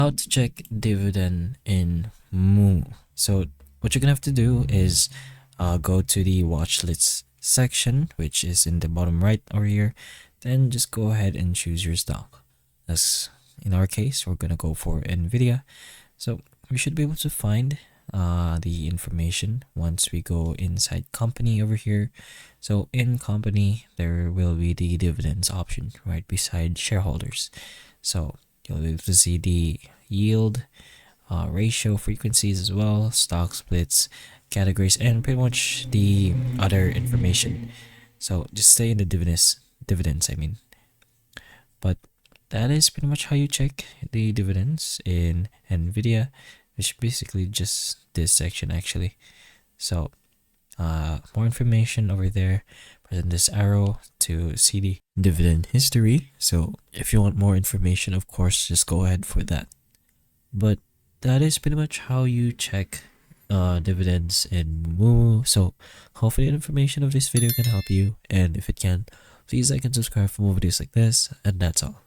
How to check dividend in Moomoo. So what you're gonna have to do is go to the watch list section, which is in the bottom right over here. Then just go ahead and choose your stock. As in our case, we're gonna go for Nvidia. So we should be able to find the information once we go inside company over here. So in company, there will be the dividends option right beside shareholders. So you'll be able to see the yield, ratio, frequencies as well, stock splits, categories, and pretty much the other information. So just stay in the dividends, I mean. But that is pretty much how you check the dividends in Nvidia, which basically just this section actually. So more information over there. Press this arrow to see the dividend history. So if you want more information, of course, just go ahead for that. But that is pretty much how you check dividends in Moomoo. So hopefully the information of this video can help you, and if it can, please like and subscribe for more videos like this, and that's all.